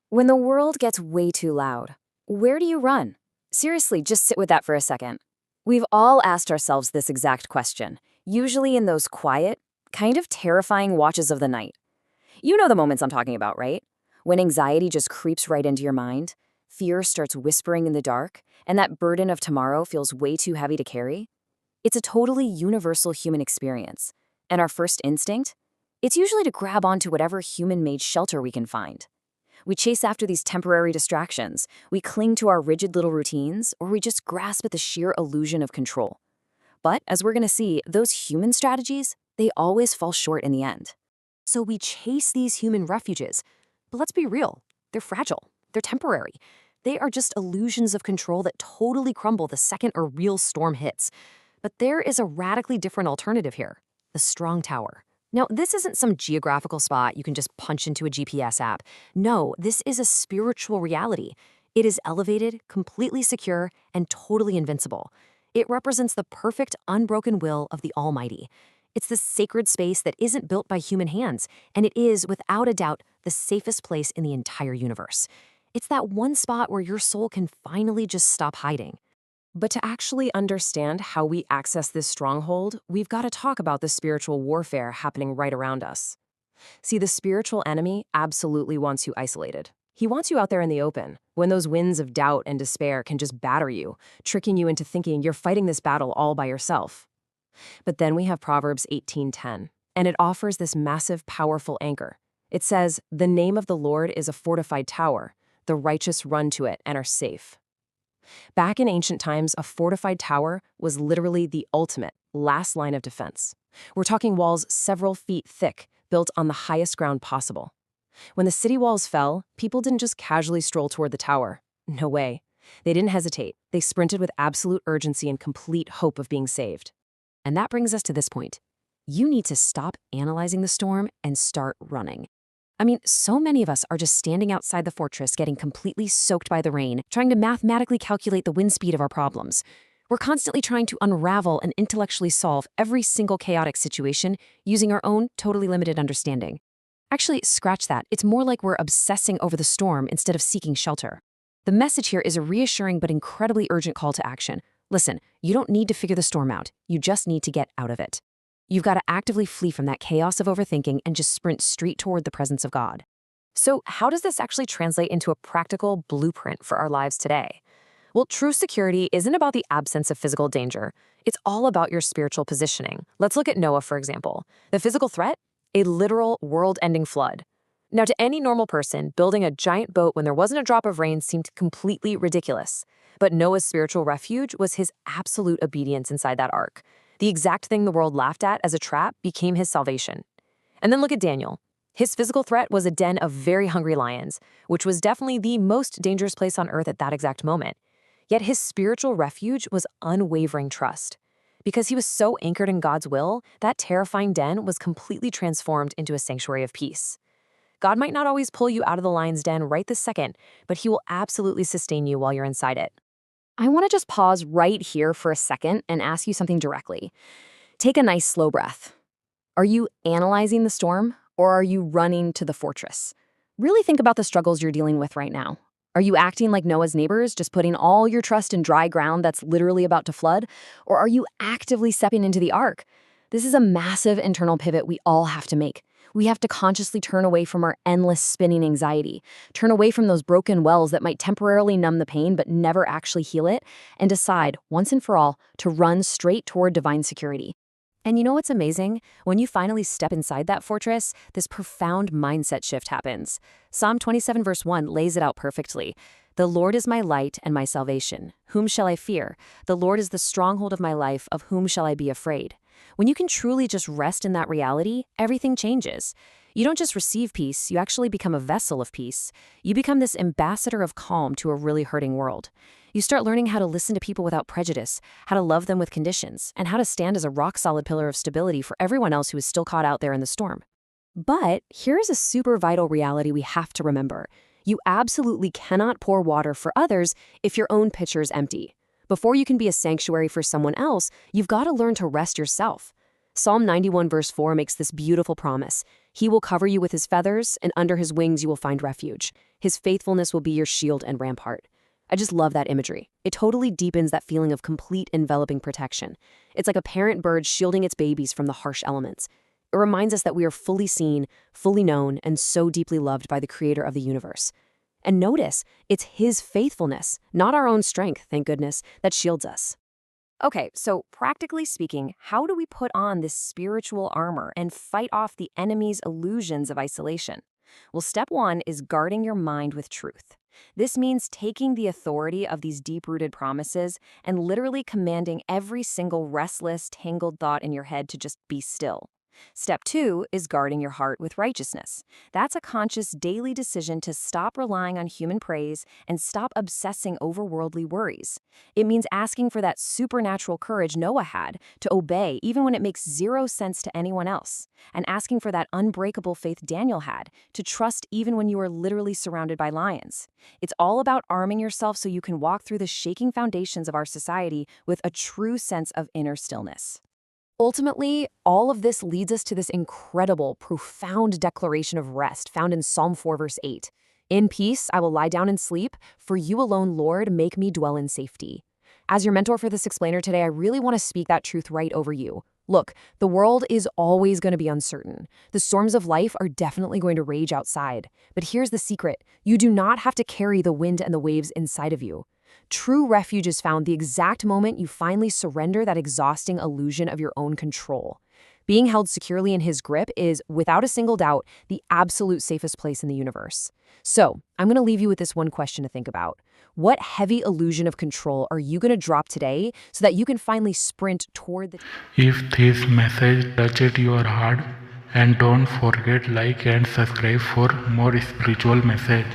When the world gets way too loud, where do you run? Seriously, just sit with that for a second. We've all asked ourselves this exact question, usually in those quiet, kind of terrifying watches of the night. You know the moments I'm talking about, right? When anxiety just creeps right into your mind, fear starts whispering in the dark, and that burden of tomorrow feels way too heavy to carry. It's a totally universal human experience. And our first instinct? It's usually to grab onto whatever human-made shelter we can find. We chase after these temporary distractions, we cling to our rigid little routines, or we just grasp at the sheer illusion of control. But, as we're gonna see, those human strategies, they always fall short in the end. So we chase these human refuges. But let's be real, they're fragile, they're temporary. They are just illusions of control that totally crumble the second a real storm hits. But there is a radically different alternative here, the strong tower. Now, this isn't some geographical spot you can just punch into a GPS app. No, this is a spiritual reality. It is elevated, completely secure, and totally invincible. It represents the perfect, unbroken will of the Almighty. It's the sacred space that isn't built by human hands, and it is, without a doubt, the safest place in the entire universe. It's that one spot where your soul can finally just stop hiding. But to actually understand how we access this stronghold, we've got to talk about the spiritual warfare happening right around us. See, the spiritual enemy absolutely wants you isolated. He wants you out there in the open, when those winds of doubt and despair can just batter you, tricking you into thinking you're fighting this battle all by yourself. But then we have Proverbs 18:10, and it offers this massive, powerful anchor. It says, "The name of the Lord is a fortified tower. The righteous run to it and are safe." Back in ancient times, a fortified tower was literally the ultimate, last line of defense. We're talking walls several feet thick, built on the highest ground possible. When the city walls fell, people didn't just casually stroll toward the tower. No way. They didn't hesitate. They sprinted with absolute urgency and complete hope of being saved. And that brings us to this point. You need to stop analyzing the storm and start running. I mean, so many of us are just standing outside the fortress getting completely soaked by the rain, trying to mathematically calculate the wind speed of our problems. We're constantly trying to unravel and intellectually solve every single chaotic situation using our own totally limited understanding. Actually, scratch that. It's more like we're obsessing over the storm instead of seeking shelter. The message here is a reassuring but incredibly urgent call to action. Listen, you don't need to figure the storm out. You just need to get out of it. You've got to actively flee from that chaos of overthinking and just sprint straight toward the presence of God. So how does this actually translate into a practical blueprint for our lives today? Well, true security isn't about the absence of physical danger. It's all about your spiritual positioning. Let's look at Noah, for example. The physical threat? A literal world-ending flood. Now, to any normal person, building a giant boat when there wasn't a drop of rain seemed completely ridiculous. But Noah's spiritual refuge was his absolute obedience inside that ark. The exact thing the world laughed at as a trap became his salvation. And then look at Daniel. His physical threat was a den of very hungry lions, which was definitely the most dangerous place on earth at that exact moment. Yet his spiritual refuge was unwavering trust. Because he was so anchored in God's will, that terrifying den was completely transformed into a sanctuary of peace. God might not always pull you out of the lion's den right this second, but he will absolutely sustain you while you're inside it. I want to just pause right here for a second and ask you something directly. Take a nice slow breath. Are you analyzing the storm, or are you running to the fortress? Really think about the struggles you're dealing with right now. Are you acting like Noah's neighbors, just putting all your trust in dry ground that's literally about to flood? Or are you actively stepping into the ark? This is a massive internal pivot we all have to make. We have to consciously turn away from our endless spinning anxiety, turn away from those broken wells that might temporarily numb the pain but never actually heal it, and decide, once and for all, to run straight toward divine security. And you know what's amazing? When you finally step inside that fortress, this profound mindset shift happens. Psalm 27 verse 1 lays it out perfectly. "The Lord is my light and my salvation. Whom shall I fear? The Lord is the stronghold of my life. Of whom shall I be afraid?" When you can truly just rest in that reality, everything changes. You don't just receive peace, you actually become a vessel of peace. You become this ambassador of calm to a really hurting world. You start learning how to listen to people without prejudice, how to love them with conditions, and how to stand as a rock-solid pillar of stability for everyone else who is still caught out there in the storm. But here's a super vital reality we have to remember. You absolutely cannot pour water for others if your own pitcher's empty. Before you can be a sanctuary for someone else, you've got to learn to rest yourself. Psalm 91 verse 4 makes this beautiful promise. He will cover you with his feathers, and under his wings you will find refuge. His faithfulness will be your shield and rampart. I just love that imagery. It totally deepens that feeling of complete enveloping protection. It's like a parent bird shielding its babies from the harsh elements. It reminds us that we are fully seen, fully known, and so deeply loved by the creator of the universe. And notice, it's his faithfulness, not our own strength, thank goodness, that shields us. Okay, so practically speaking, how do we put on this spiritual armor and fight off the enemy's illusions of isolation? Well, step one is guarding your mind with truth. This means taking the authority of these deep-rooted promises and literally commanding every single restless, tangled thought in your head to just be still. Step two is guarding your heart with righteousness. That's a conscious daily decision to stop relying on human praise and stop obsessing over worldly worries. It means asking for that supernatural courage Noah had to obey even when it makes zero sense to anyone else, and asking for that unbreakable faith Daniel had to trust even when you are literally surrounded by lions. It's all about arming yourself so you can walk through the shaking foundations of our society with a true sense of inner stillness. Ultimately, all of this leads us to this incredible, profound declaration of rest found in Psalm 4, verse 8. In peace, I will lie down and sleep, for you alone, Lord, make me dwell in safety. As your mentor for this explainer today, I really want to speak that truth right over you. Look, the world is always going to be uncertain. The storms of life are definitely going to rage outside. But here's the secret. You do not have to carry the wind and the waves inside of you. True refuge is found the exact moment you finally surrender that exhausting illusion of your own control. Being held securely in his grip is, without a single doubt, the absolute safest place in the universe. So, I'm going to leave you with this one question to think about. What heavy illusion of control are you going to drop today so that you can finally sprint toward the... If this message touched your heart, and don't forget like and subscribe for more spiritual message.